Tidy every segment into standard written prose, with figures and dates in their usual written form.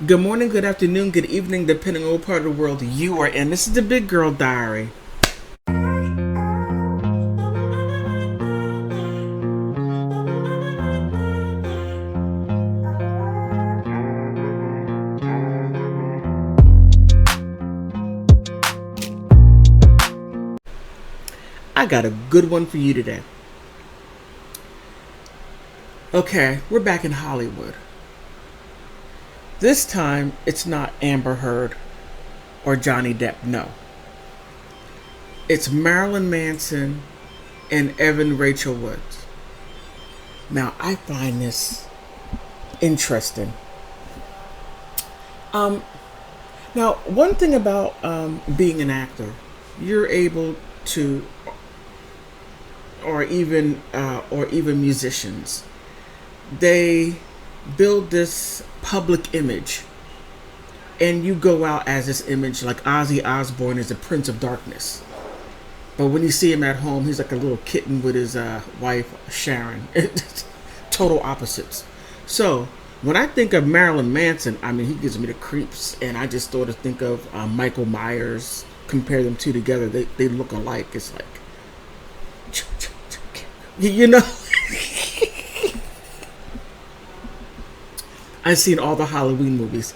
Good morning, good afternoon, good evening, depending on what part of the world you are in. This is the Big Girl Diary. I got a good one for you today. Okay, we're back in Hollywood. This time, it's not Amber Heard or Johnny Depp, no. It's Marilyn Manson and Evan Rachel Woods. Now, I find this interesting. Um, Now, one thing about being an actor, you're able to, or even musicians, they build this public image, and you go out as this image. Like Ozzy Osbourne is the Prince of Darkness, but when you see him at home, he's like a little kitten with his wife Sharon. Total opposites. So when I think of Marilyn Manson, I mean, he gives me the creeps, and I just sort of think of Michael Myers. Compare them two together, they look alike. It's like, you know. I've seen all the Halloween movies.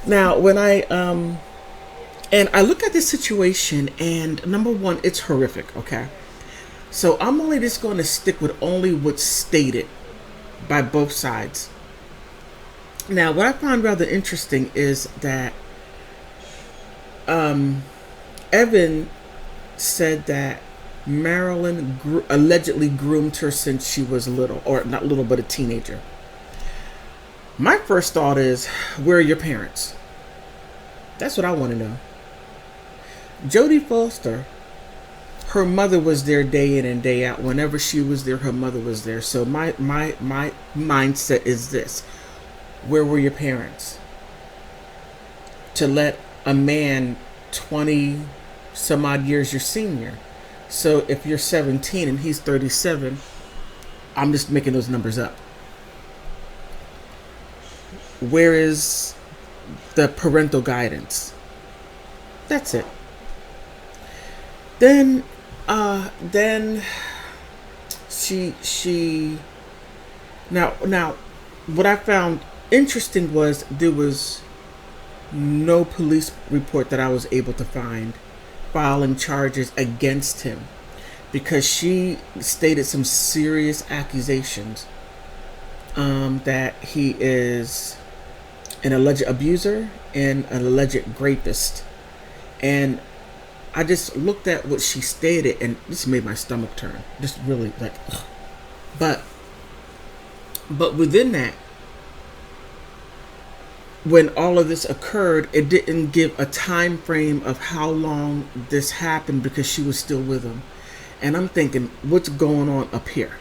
Now, when I look at this situation, and number one, it's horrific. Okay, so I'm only just going to stick with only what's stated by both sides. Now, what I found rather interesting is that Evan said that Marilyn allegedly groomed her since she was little, or not little, but a teenager. My first thought is, where are your parents? That's what I want to know. Jodie Foster, her mother was there day in and day out. Whenever she was there, her mother was there. So my mindset is this: where were your parents? To let a man 20 some odd years your senior. So if you're 17 and he's 37, I'm just making those numbers up. Where is the parental guidance? That's it. Then she now what I found interesting was there was no police report that I was able to find filing charges against him, because she stated some serious accusations that he is an alleged abuser and an alleged rapist. And I just looked at what she stated, and this made my stomach turn. Just really like, ugh. But within that, when all of this occurred, it didn't give a time frame of how long this happened, because she was still with him. And I'm thinking, what's going on up here?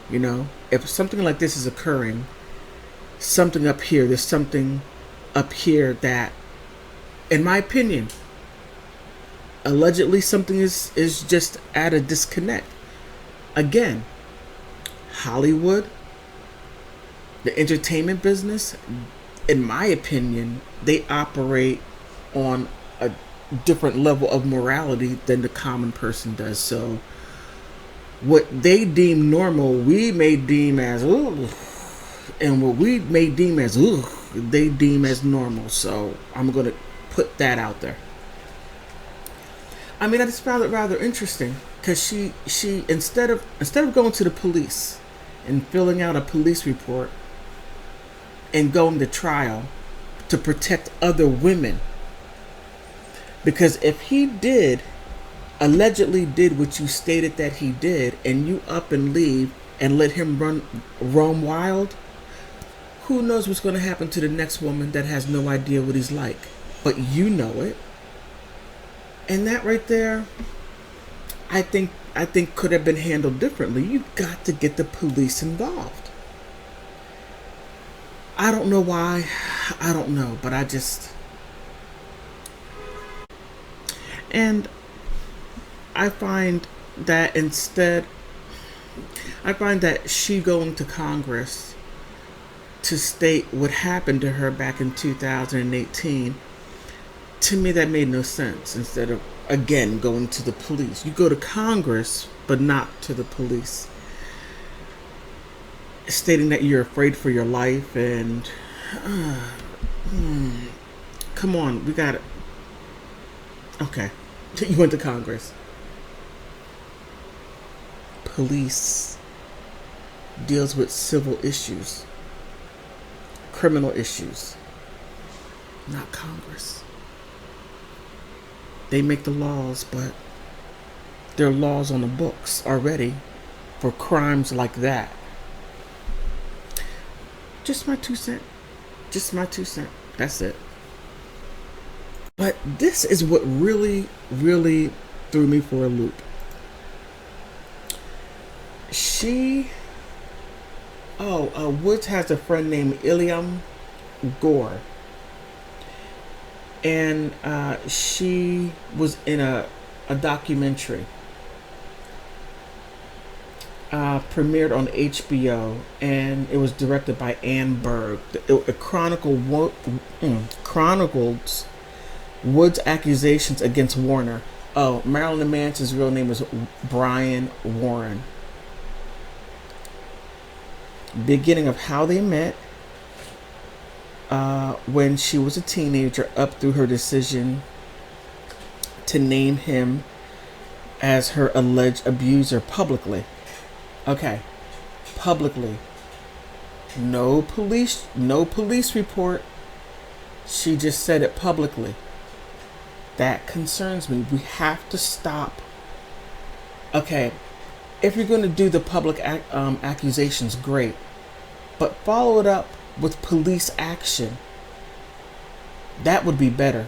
You know, if something like this is occurring, something up here, there's something up here that, in my opinion, allegedly something is just at a disconnect. Again, Hollywood, the entertainment business, in my opinion, they operate on a different level of morality than the common person does. So what they deem normal, we may deem as ooh, and what we may deem as ooh, they deem as normal. So I'm gonna put that out there. I mean, I just found it rather interesting, because she instead of going to the police and filling out a police report and going to trial to protect other women, because if he allegedly did what you stated that he did, and you up and leave and let him roam wild, who knows what's going to happen to the next woman that has no idea what he's like, but you know it. And that right there, I think could have been handled differently. You've got to get the police involved. I don't know why. I don't know, but and I find that instead, I find that she going to Congress to state what happened to her back in 2018, to me that made no sense. Instead of, again, going to the police, you go to Congress but not to the police, stating that you're afraid for your life. And come on, we got it. Okay, you went to Congress. Police deals with civil issues, criminal issues, not Congress. They make the laws, but there are laws on the books already for crimes like that. Just my 2 cents. Just my 2 cents. That's it. But this is what really, really threw me for a loop. Woods has a friend named Iliam Gore. And she was in a documentary premiered on HBO, and it was directed by Ann Berg. It chronicled Wood's accusations against Warner. Oh, Marilyn Manson's real name was Brian Warren. Beginning of how they met, when she was a teenager, up through her decision to name him as her alleged abuser publicly. Okay, publicly. No police report. She just said it publicly. That concerns me. We have to stop. Okay, if you're going to do the public accusations, great, but follow it up with police action. That would be better.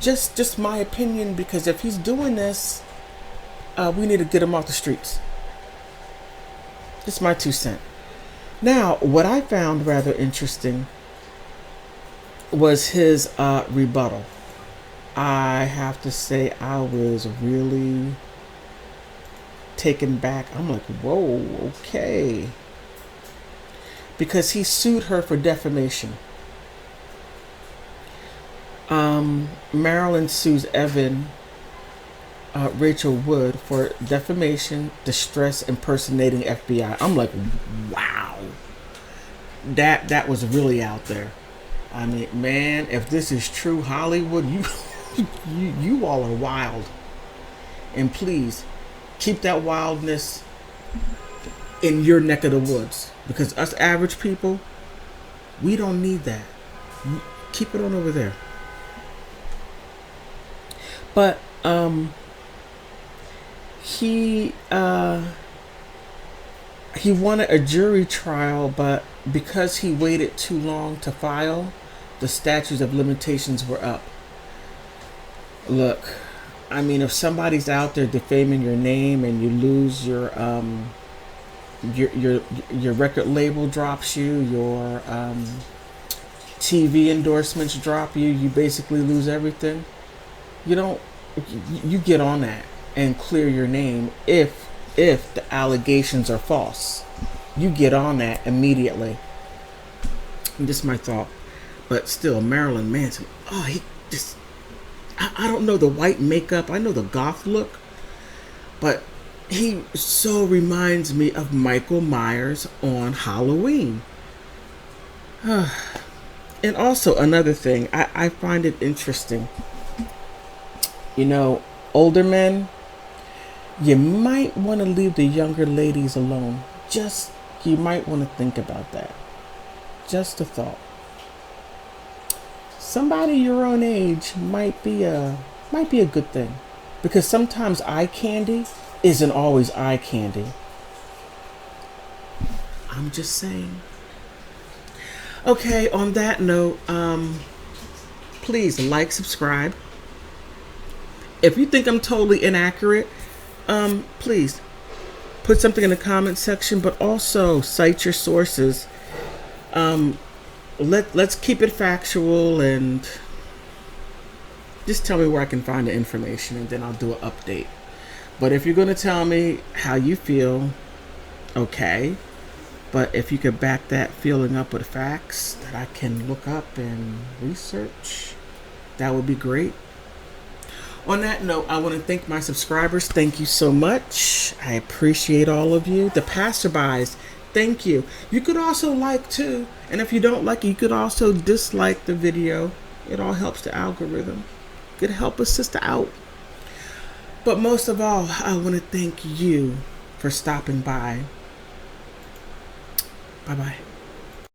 Just my opinion, because if he's doing this, we need to get him off the streets. Just my 2 cents. Now, what I found rather interesting was his rebuttal. I have to say, I was really taken back. I'm like, whoa, okay. Because he sued her for defamation. Marilyn sues Evan Rachel Wood for defamation, distress, impersonating FBI. I'm like, wow. That was really out there. I mean, man, if this is true, Hollywood, you all are wild. And please keep that wildness in your neck of the woods, because us average people, we don't need that. Keep it on over there. But he wanted a jury trial, but because he waited too long to file, the statutes of limitations were up. Look, I mean, if somebody's out there defaming your name and you lose your record label drops you, your TV endorsements drop you, you basically lose everything. You get on that and clear your name if the allegations are false. You get on that immediately. And this is my thought. But still, Marilyn Manson, he just, I don't know the white makeup, I know the goth look, but he so reminds me of Michael Myers on Halloween. And also another thing, I find it interesting. Older men, you might want to leave the younger ladies alone. You might want to think about that. Just a thought. Somebody your own age might be a good thing, because sometimes eye candy isn't always eye candy. I'm just saying. Okay, on that note, please like, subscribe. If you think I'm totally inaccurate, please put something in the comment section, but also cite your sources. Let's keep it factual, and just tell me where I can find the information, and then I'll do an update. But if you're going to tell me how you feel, okay. But if you could back that feeling up with facts that I can look up and research, that would be great. On that note, I want to thank my subscribers. Thank you so much. I appreciate all of you. The passerbys, thank you. You could also like too. And if you don't like it, you could also dislike the video. It all helps the algorithm. Could help a sister out. But most of all, I want to thank you for stopping by. Bye-bye.